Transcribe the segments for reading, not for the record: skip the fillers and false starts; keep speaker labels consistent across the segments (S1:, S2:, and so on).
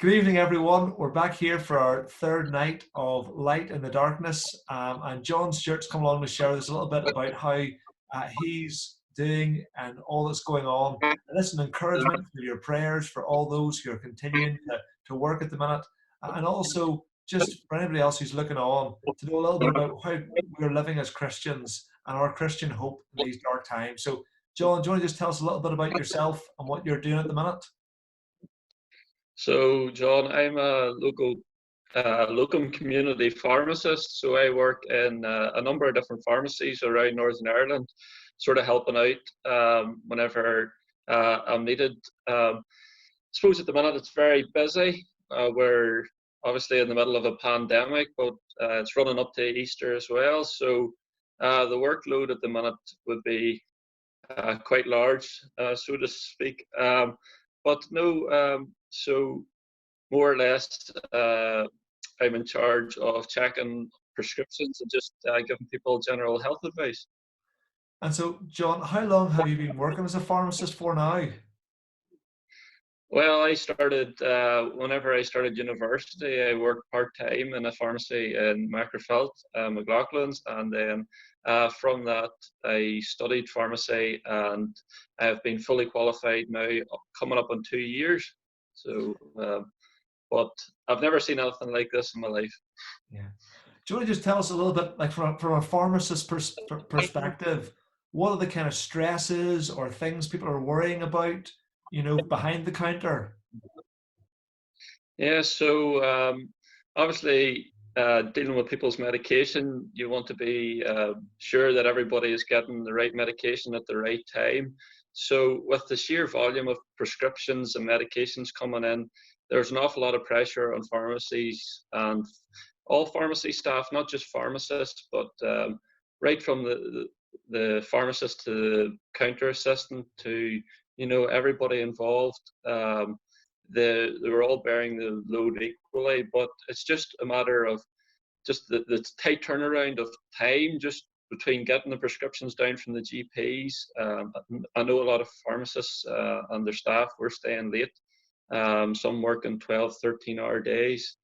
S1: Good evening, everyone. We're back here for our third night of Light in the Darkness. And John Stewart's come along to share with us a little bit about how he's doing and all that's going on. And this is an encouragement for your prayers for all those who are continuing to work at the minute. And also just for anybody else who's looking on to know a little bit about how we're living as Christians and our Christian hope in these dark times. So, John, do you want to just tell us a little bit about yourself and what you're doing at the minute?
S2: So, John, I'm a locum community pharmacist. So I work in a number of different pharmacies around Northern Ireland, sort of helping out whenever I'm needed. I suppose at the minute it's very busy. We're obviously in the middle of a pandemic, but it's running up to Easter as well. So the workload at the minute would be quite large, so to speak. But no, so more or less, I'm in charge of checking prescriptions and just giving people general health advice.
S1: And so, John, how long have you been working as a pharmacist for now?
S2: Well, I started whenever I started university. I worked part time in a pharmacy in Macrofelt, McLaughlin's, and then from that I studied pharmacy, and I have been fully qualified now, coming up on 2 years. So, but I've never seen anything like this in my life.
S1: Yeah. Do you want to just tell us a little bit, like from a pharmacist perspective, what are the kind of stresses or things people are worrying about, behind the counter?
S2: Yeah, so obviously, dealing with people's medication, you want to be sure that everybody is getting the right medication at the right time. So, with the sheer volume of prescriptions and medications coming in, there's an awful lot of pressure on pharmacies and all pharmacy staff, not just pharmacists, but right from the pharmacist to the counter assistant to everybody involved. They were all bearing the load equally, but it's just a matter of just the tight turnaround of time just between getting the prescriptions down from the GPs. I know a lot of pharmacists and their staff were staying late, some working 12, 13-hour days.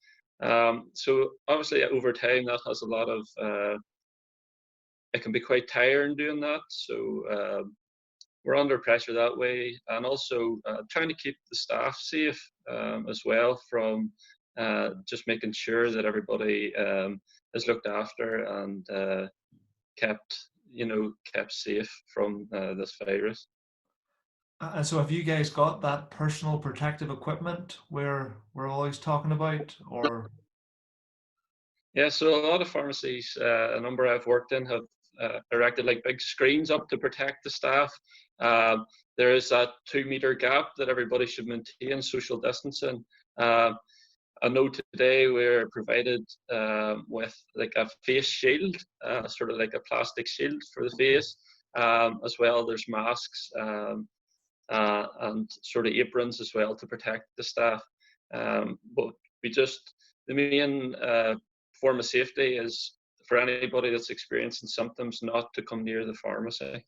S2: So obviously over time that has a lot of, it can be quite tiring doing that. So we're under pressure that way, and also trying to keep the staff safe as well from just making sure that everybody is looked after and kept kept safe from this virus.
S1: And so, have you guys got that personal protective equipment where we're always talking about, or?
S2: Yeah, so a lot of pharmacies, a number I've worked in, have erected like big screens up to protect the staff. There is that 2 meter gap that everybody should maintain, social distancing. I know today we're provided with like a face shield, sort of like a plastic shield for the face. As well, there's masks and sort of aprons as well to protect the staff. But we just, the main form of safety is for anybody that's experiencing symptoms not to come near the pharmacy.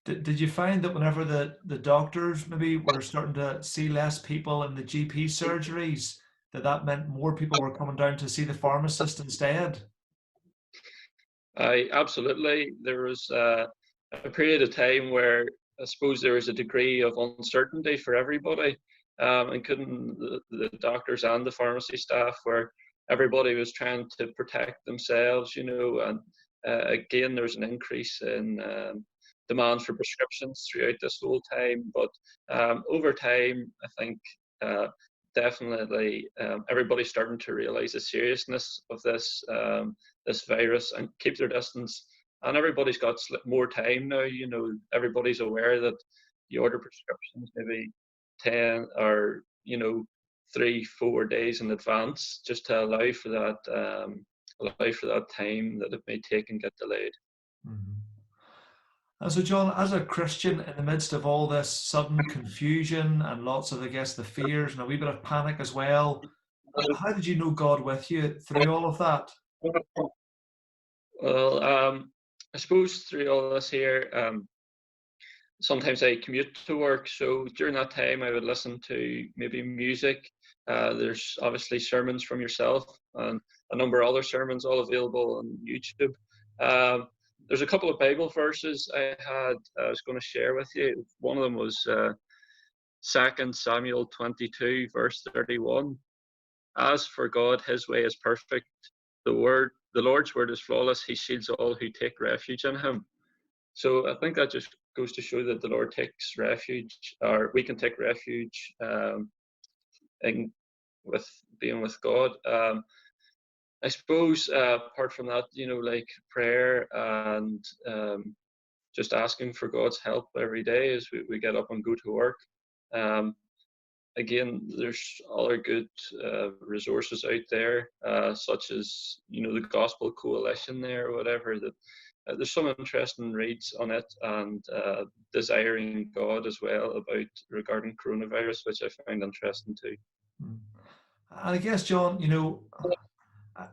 S1: Did you find that whenever the doctors maybe were starting to see less people in the GP surgeries, that meant more people were coming down to see the pharmacist instead?
S2: I absolutely. There was a period of time where I suppose there was a degree of uncertainty for everybody, including the doctors and the pharmacy staff, where everybody was trying to protect themselves, and again, there was an increase in demand for prescriptions throughout this whole time. But over time, I think definitely everybody's starting to realize the seriousness of this virus and keep their distance. And everybody's got more time now. Everybody's aware that you order prescriptions maybe 10 or 3-4 days in advance, just to allow for that time that it may take and get delayed.
S1: Mhm. And so, John, as a Christian in the midst of all this sudden confusion and lots of, I guess, the fears and a wee bit of panic as well, how did you know God with you through all of that?
S2: Well, I suppose through all this here, sometimes I commute to work, so during that time I would listen to maybe music. There's obviously sermons from yourself and a number of other sermons all available on YouTube. There's a couple of Bible verses I was going to share with you. One of them was 2 Samuel 22, verse 31. As for God, his way is perfect. The Lord's word is flawless. He shields all who take refuge in him. So I think that just goes to show that the Lord takes refuge, or we can take refuge in with being with God. I suppose apart from that, like prayer and just asking for God's help every day as we get up and go to work. Um, Again, there's other good resources out there, such as the Gospel Coalition there or whatever. That there's some interesting reads on it, and Desiring God as well about regarding coronavirus, which I find interesting too.
S1: Mm. And I guess, John,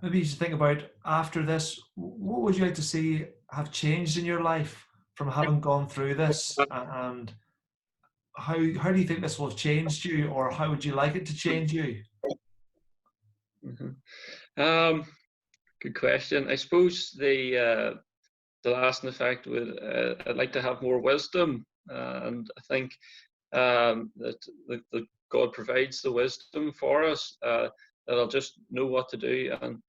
S1: maybe you should think about after this, what would you like to see have changed in your life from having gone through this? And how do you think this will have changed you, or how would you like it to change you?
S2: Mhm. Um, Good question. I suppose the lasting effect would I'd like to have more wisdom, and I think that God provides the wisdom for us, that I'll just know what to do. And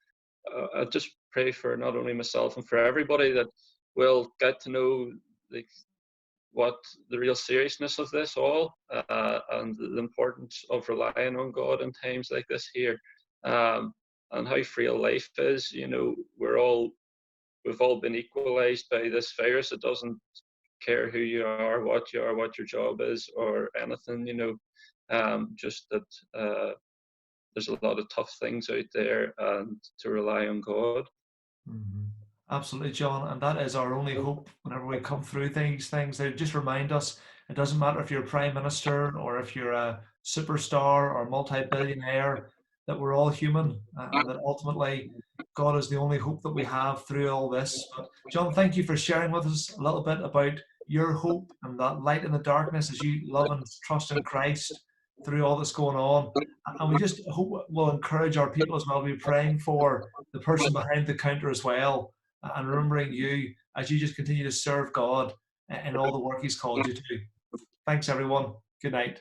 S2: I just pray for not only myself and for everybody that will get to know the, what the real seriousness of this all, and the importance of relying on God in times like this here, and how frail life is. We've all been equalized by this virus. It doesn't care who you are, what your job is, or anything. Just that there's a lot of tough things out there, and to rely on God.
S1: Mhm. Absolutely, John. And that is our only hope whenever we come through these things. They just remind us it doesn't matter if you're a prime minister or if you're a superstar or multi-billionaire, that we're all human, and that ultimately God is the only hope that we have through all this. But John, thank you for sharing with us a little bit about your hope and that light in the darkness as you love and trust in Christ through all that's going on. And we just hope we'll encourage our people as well to be praying for the person behind the counter as well, and remembering you as you just continue to serve God in all the work He's called you to. Thanks, everyone. Good night.